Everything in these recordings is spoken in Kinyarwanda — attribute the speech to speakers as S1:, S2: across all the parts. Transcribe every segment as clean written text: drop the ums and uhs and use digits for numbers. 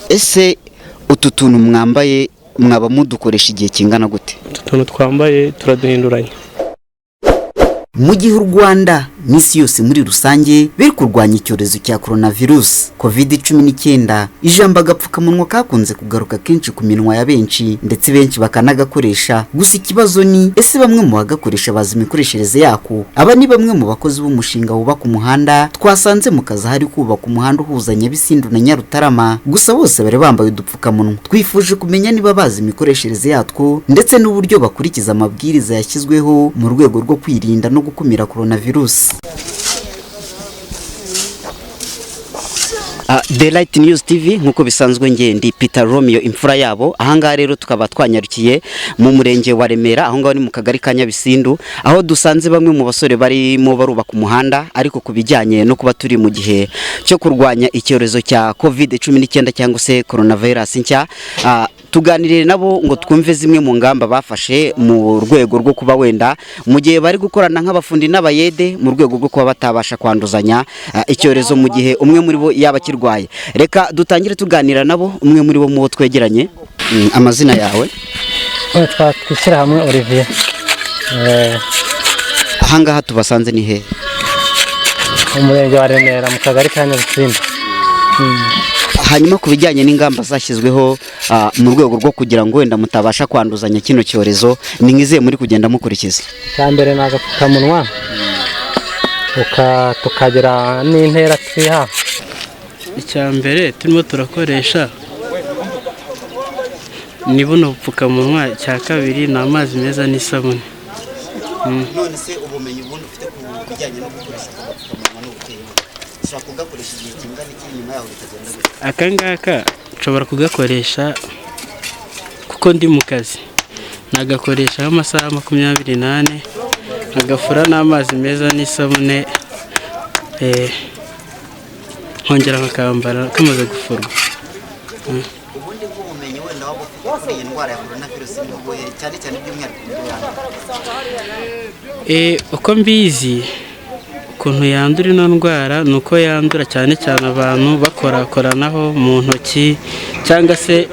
S1: Ese utu tuntu mwambaye mwaba mudukoresha igihe kingana gute?
S2: Utu tuntu twambaye turaduhinduranya.
S1: Mu gihe u Rwanda n'isi yose muri rusange biri kurwanya icyorezo cya coronavirus COVID-19, ijambo agapfukamunwa kakunze kugaruka kenshi ku minwa ya benshi ndetse benshi bakanagakoresha. Gusa ikibazo ni ese bamwe mu bagakoresha bazi imikoreshereze yako? Aba ni bamwe mu bakozi b'umushinga wubaka umuhanda twasanze mu kazi hari kubaka umuhanda uhuza Nyabisindu na Nyarutarama. Gusa bose bari bambaye udupfukamunwa. Twifuje kumenya niba bazi imikoreshereze yatwo ndetse n'uburyo bakurikiza amabwiriza yashyizweho mu rwego rwo kwirinda no gukumira coronavirus. The Light News TV nkuko bisanzwe ndi Peter Romeo imfura yabo. Ahangaha rero tukaba twanyarukiye mu murenge wa Remera, aho ngaho ni mu kagari ka Nyabisindu, aho dusanze bamwe mu basore barimo barubaka umuhanda ariko kubijyanye no kuba turi mu gihe cyo kurwanya icyorezo cya COVID-19 cyangwa se coronavirus nshya. Tuganirire nabo ngo twumve zimwe mu ngamba bafashe mu rwego rwo kuba wenda mu gihe bari gukorana nk'abafundi n'abayede mu rwego rwo kuba batabasha kwanduzanya icyorezo mu gihe umwe muri bo yaba kirwaye. Reka dutangire tuganira nabo, umwe muri bo mu bo twegeranye. Amazina yawe?
S3: Twishyira hamwe Olivier.
S1: Ahangaha tubasanze ni he?
S3: Umurenge wa Remera mu kagari ka Nyabisindu.
S1: Hanyuma ku bijyanye n'ingamba zashyizweho mu rwego rwo kugira ngo wenda mutabasha kwanduzanya kino cyorezo, ni nk'izihe muri kugenda mukurikiza?
S3: Cyambere ni agapfukamunwa, tukagira n'intera twiha.
S2: Icyambere turimo turakoresha ni buno bupfukamunwa, icya kabiri ni amazi meza n'isabune.
S1: None se ubumenyi bundi ufite ku bijyanye no gukoresha agapfukamunwa n'ubuteye ushobora kugakoresha igihe kingana iki nyuma yaho bitagenda gute?
S2: Akangaka nshobora kugakoresha kuko ndi mu kazi, nagakoresha amasaha 28, nkagafura n'amazi meza n'isabune, nkongera nkakambara kamaze gufurwa.
S1: Ubundi bw'ubumenyi wenda waba ufite kuri iyi ndwara ya coronavirus n'ubuye cyane cyane by'umwihariko mu Rwanda?
S2: Uko mbizi ukuntu yandura ino ndwara ni uko yandura cyane cyane abantu bakorakoranaho mu ntoki cyangwa se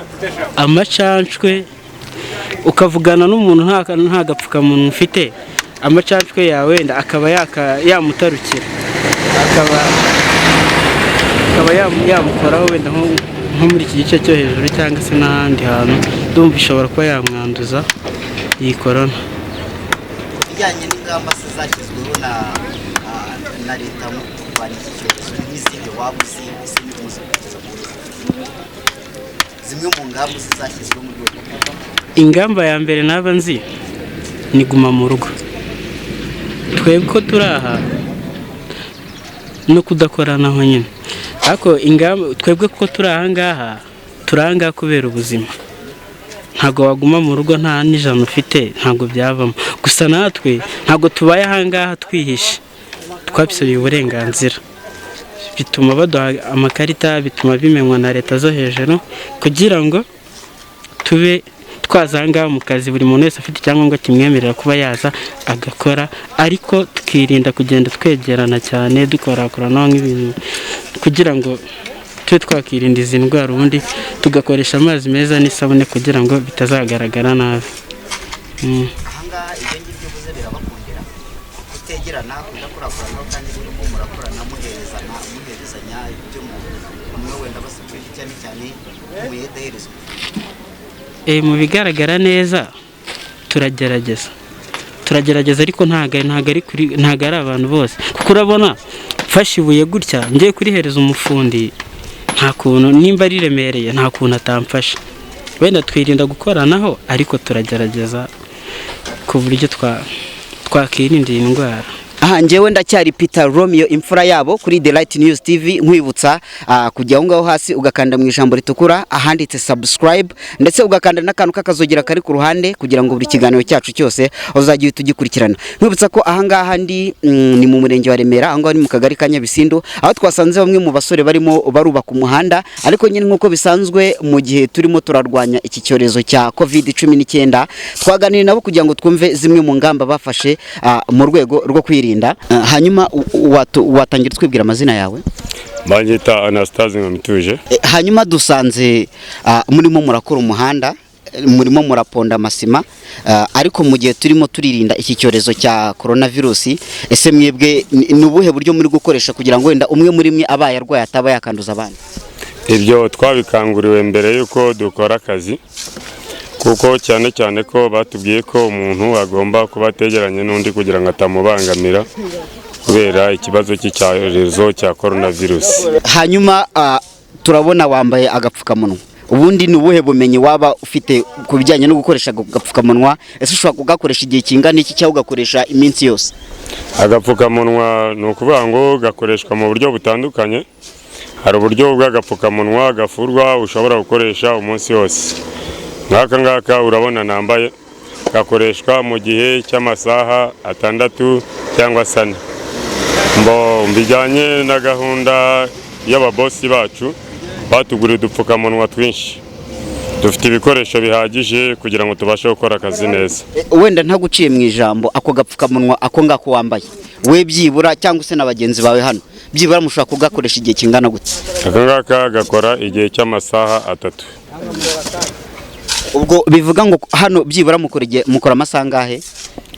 S2: amacanshwe, ukavugana n'umuntu nta gapfukamunwa ufite, amacanshwe yawe wenda akaba yamutarukira, akaba yamukoraho wenda nko muri iki gice cyo hejuru cyangwa se n'ahandi hantu, ndumva ishobora kuba yamwanduza iyi corona.
S1: Bijyanye n'ingamba zashyizweho na leta mu kurwanya iki cyorezo, n'izindi waba uzi zimwe mu ngamba zashyizweho mu rwego?
S2: Ingamba ya mbere naba nzi ni guma mu rugo. Twebwe ko turi aha no kudakoranaho nyine, ariko ingamba twebwe ko turi ahangaha turanga kubera ubuzima. Ntago waguma mu rugo nta n'ijana ufite, ntago byavamo. Gusa natwe ntago tubaye ahangaha twihishe, twabisabiye uburenganzira, bituma baduha amakarita, bituma bimenywa na leta zo hejuru kugira ngo tube twazanga mu kazi. Buri muntu wese afite icyangombwa kimwemerera kuba yaza agakora, ariko tukirinda kugenda twegerana cyane dukorakoranaho nk'ibintu, kugira ngo tube twakirinda izi ndwara, ubundi tugakoresha amazi meza n'isabune kugira ngo bitazagaragara nabi.
S1: Ahangaha ibyo ngibyo uvuze birabakundira kutegerana, kudakorakoranaho kandi burimo murakorana muherezanya ibyo umwe wenda basabwe cyane cyane muyedaherezwa.
S2: Mu bigaragara neza turagerageza ariko ntago ari abantu bose, kuko urabona mfashe ibuye gutya ngiye kurihereza umufundi, nta kuntu nimba ari remereye nta kuntu atamfasha. Wenda twirinda gukoranaho ariko turagerageza ku buryo twakirinda iyi ndwara.
S1: Aha njyewe ndacyari Peter Romeo imfura yabo kuri The Light News TV, nkwibutsa kujya aho ngaho hasi ugakanda mu ijambo ritukura ahanditse subscribe, ndetse ugakanda n'akantu kakazogera kari ku ruhande kugira ngo buri kiganiro cyacu cyose uzajye tugikurikirana. Nkwibutsa ko ahangaha ni mu murenge wa Remera, aho ngaho ni mu kagari ka Nyabisindu, aho twasanze bamwe mu basore barimo barubaka umuhanda, ariko nyine nkuko bisanzwe mu gihe turimo turarwanya iki cyorezo cya COVID-19, twaganiriye nabo kugira ngo twumve zimwe mu ngamba bafashe mu rwego rwo kwirinda. kwirinda. Hanyuma watangira twibwira amazina yawe?
S4: Banyita Anastase Nkamituje.
S1: Hanyuma dusanze murimo murakora umuhanda, murimo muraponda amasima, ariko mu gihe turimo turirinda iki cyorezo cya coronavirus, ese mwebwe ni ubuhe buryo muri gukoresha kugira ngo wenda umwe muri mwe abaye arwaye ataba yakanduza abandi?
S4: Ibyo twabikanguriwe mbere yuko dukora akazi, kuko cyane cyane ko batubwiye ko umuntu agomba kuba ategeranye n'undi kugira ngo atamubangamira kubera ikibazo cy'icyorezo cya coronavirus.
S1: Hanyuma turabona wambaye agapfukamunwa. Ubundi ni ubuhe bumenyi waba ufite ku bijyanye no gukoresha agapfukamunwa? Ese ushobora kugakoresha igihe kingana iki cyangwa ugakoresha iminsi yose?
S4: Agapfukamunwa ni ukuvuga ngo gakoreshwa mu buryo butandukanye. Hari uburyo bw'agapfukamunwa gafurwa ushobora gukoresha umunsi wose. Nk'aka ngaka urabona nambaye, gakoreshwa mu gihe cy'amasaha 6 cyangwa 4. Mbijyanye na gahunda y'ababosi bacu, batuguriye udupfukamunwa twinshi. Dufite ibikoresho bihagije kugira ngo tubashe gukora akazi neza.
S1: Wenda ntaguciye mu ijambo, ako gapfukamunwa ako ngako wambaye, we byibura cyangwa se n'abagenzi bawe hano, byibura mushobora kugakoresha igihe kingana gute?
S4: Aka ngaka gakora igihe cy'amasaha 3.
S1: Ubwo bivuga ngo hano byibura mukora amasaha angahe?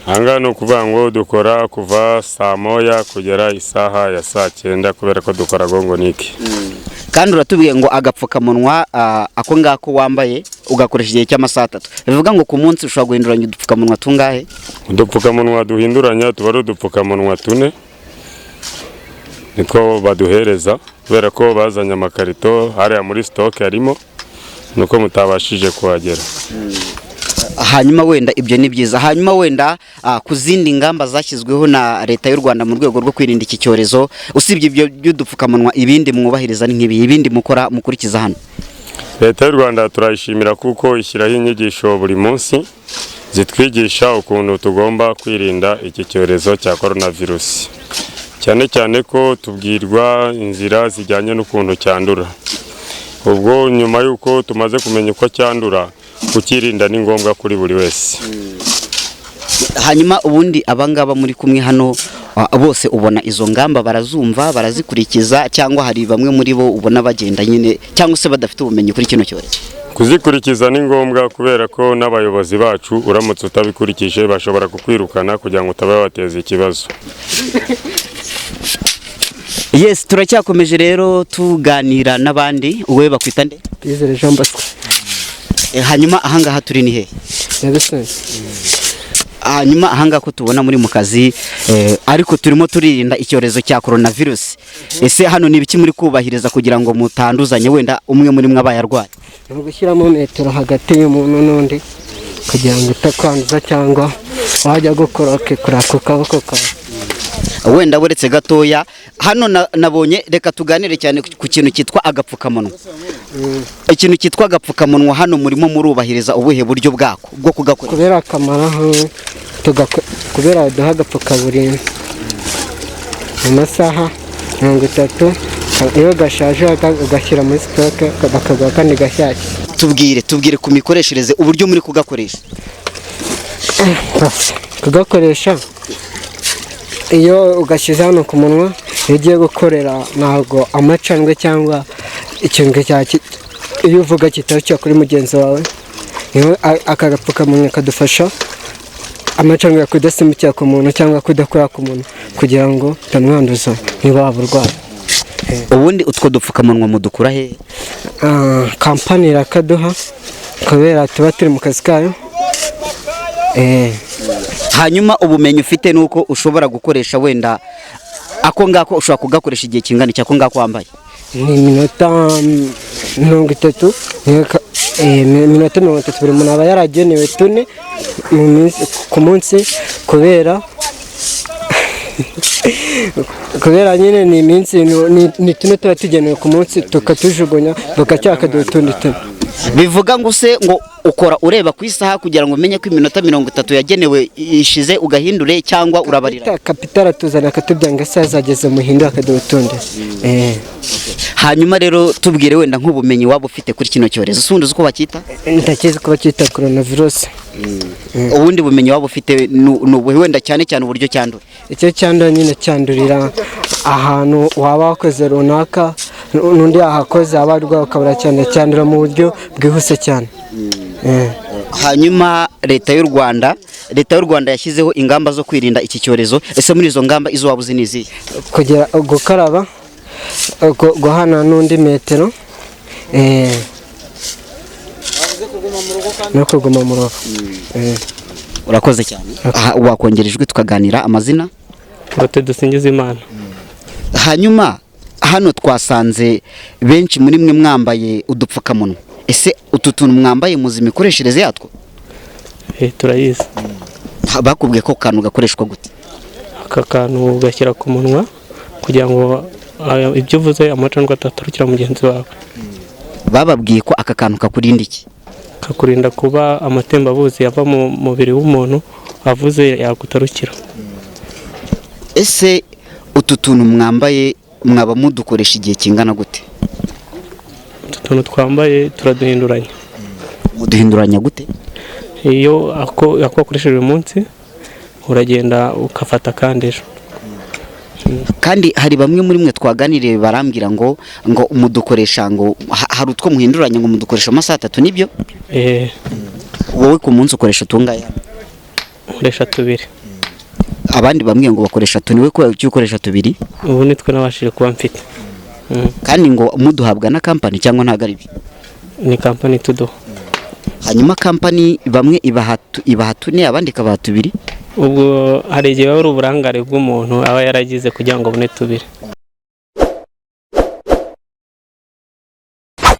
S4: Hanga no kuvuga ngo dukora kuva saa 1 kugera isaha ya saa 9 kubera ko dukora gongo niki.
S1: Kandi uratubwiye ngo agapfukamunwa ako ngako wambaye ugakoresha igihe cy'amasaha 3. Bivuga ngo ku munsi ushobora guhinduranya udupfukamunwa tungahe?
S4: Udupfukamunwa duhinduranya tuba ari udupfukamunwa 4. Nitwo baduhereza kubera ko bazanye amakarito hariya muri stock harimo, nuko mutabashije kuhagera.
S1: Hanyuma wenda ibyo ni byiza. Hanyuma wenda ku zindi ngamba zashyizweho na leta y'u Rwanda mu rwego rwo kwirinda iki cyorezo, usibye ibyo by'udupfukamunwa, ibindi mwubahiriza ni nk'ibi, ibindi mukurikiza hano?
S4: Leta y'u Rwanda turayishimira kuko ishyiraho inyigisho buri munsi zitwigisha ukuntu tugomba kwirinda iki cyorezo cya coronavirus. Cyane cyane ko tubwirwa inzira zijyanye n'ukuntu cyandura. Ubwo nyuma yuko tumaze kumenya uko cyandura, kukirinda ni ngombwa kuri buri wese.
S1: Hanyuma ubundi abangaba muri kumwe hano bose ubona izo ngamba barazumva, barazikurikiza, cyangwa hari bamwe muri bo ubona bagenda nyine cyangwa se badafite ubumenyi kuri kino cyorezo?
S4: Kuzikurikiza ni ngombwa kubera ko n'abayobozi bacu uramutse utabikurikije bashobora kukwirukana kugira ngo utabe wateza ikibazo.
S1: Yes, turacyakomeje rero tuganira n'abandi. Uwe bakwita nde?
S3: Bizere Jean Bosco.
S1: Hanyuma ahangaha turi ni he? Hanyuma ahangaha ko tubona muri mu kazi, ariko turimo turirinda icyorezo cya coronavirus. Ese hano ni ibiki muri kubahiriza kugira ngo mutanduzanye wenda umwe muri mwe abaye arwaye?
S3: Ni gushyiramo metero hagati y'umuntu n'undi kugira ngo utakwanduza cyangwa wajya gukora kuri ako kaboko kawe.
S1: Wenda buretse gatoya hano nabonye, reka tuganire cyane ku kintu cyitwa agapfukamunwa. Ikintu cyitwa agapfukamunwa hano murimo murubahiriza ubuhe buryo bwako bwo kugakora?
S3: Kubera akamaro kubera duha agapfukamunwa mu masaha 30, iyo gashaje ugashyira muri stock bakagwa kandi gashyashya.
S1: Tubwire ku mikoreshereze, uburyo muri kugakoresha.
S3: Kugakoresha iyo ugashyize hano ku munwa, iyo ugiye gukorera ntabwo amacandwe cyangwa ikintu iyo uvuga kitari kuri mugenzi wawe, aka gapfukamunwa kadufasha amacandwe kudasimukira ku muntu cyangwa kudakora ku muntu kugira ngo utamwanduza niba waba urwaye.
S1: Ubundi utwo dupfukamunwa mudukura he?
S3: Kampani irakaduha kubera tuba turi mu kazi kayo.
S1: Hanyuma ubumenyi ufite nuko ushobora gukoresha wenda ako ngako ushobora kugakoresha igihe kingana cyako ngako wambaye?
S3: Ni minota 30, minota 30 buri muntu aba yaragenewe 4 ku munsi kubera nyine ni iminsi ni 4 tuba tugenewe ku munsi tukatujugunya bagacyaka dutundi.
S1: Bivuga ngo se ngo ukora ureba ku isaha kugira ngo umenye ko iminota 30 yagenewe ishize ugahindure cyangwa urabarira?
S3: Kapitara tuzana akatubwira ngo isaha zageze muhindura akadutonde.
S1: Hanyuma rero tubwire wenda nk'ubumenyi waba ufite kuri kino cyorezo, usundi uko bakita?
S3: Ndakizi ko bakita coronavirus.
S1: Ubundi bumenyi waba ufite n'ubuhe wenda cyane uburyo cyandura?
S3: Icyo cyandura nyine cyandurira ahantu waba wakoze runaka n'undi ahakoze abarwa ukabura cyane cyandura mu buryo bwihuse cyane.
S1: Hanyuma leta y'u Rwanda yashyizeho ingamba zo kwirinda iki cyorezo. Ese muri izo ngamba izo wabuze nizi?
S3: Kugera gukaraba, guhana n'undi metero, no kuguma mu rugo.
S1: Urakoze cyane. Wakongerejwe tukaganira. Amazina?
S2: Gute dusingiza Imana.
S1: Hanyuma hano twasanze benshi muri mwe mwambaye udupfukamunwa. Ese utu tuntu mwambaye muzi imikoreshereze yatwo?
S2: Turayizi.
S1: Bakubwiye ko kantu gakoreshwa gute?
S2: Aka kantu gashyira ku munwa kugira ngo ibyo uvuze amacandwe ataturukira mugenzi wawe.
S1: Bababwiye ko aka kantu kakurinda iki?
S2: Kakurinda kuba amatembabuzi yava mu mubiri w'umuntu avuze yagutarukira.
S1: Ese utu tuntu mwambaye mwaba mudukoresha igihe kingana gute?
S2: Utuntu twambaye turaduhinduranya.
S1: Muduhinduranya gute?
S2: Iyo akoresheje uyu munsi uragenda ukafata kandi ejo.
S1: Kandi hari bamwe muri mwe twaganiriye barambwira ngo umudukoresha ngo hari utwo muhinduranya ngo mudukoresha amasaha 3 nibyo? Wowe ku munsi ukoresha tungaye?
S2: Ukoresha 2.
S1: Abandi bamwe ngo bakoresha 2, niwe ko ukoresha 2?
S2: Ubu nitwe nabashije kuba mfite.
S1: Kandi ngo muduhabwa na company cyangwa ntagaribi?
S2: Ni company tudo.
S1: Hanyuma company bamwe ibaha 2 abandi kabaha 2?
S2: Ubwo hari igihe ari uburangare bw'umuntu aba yaragize kugira ngo bune 2.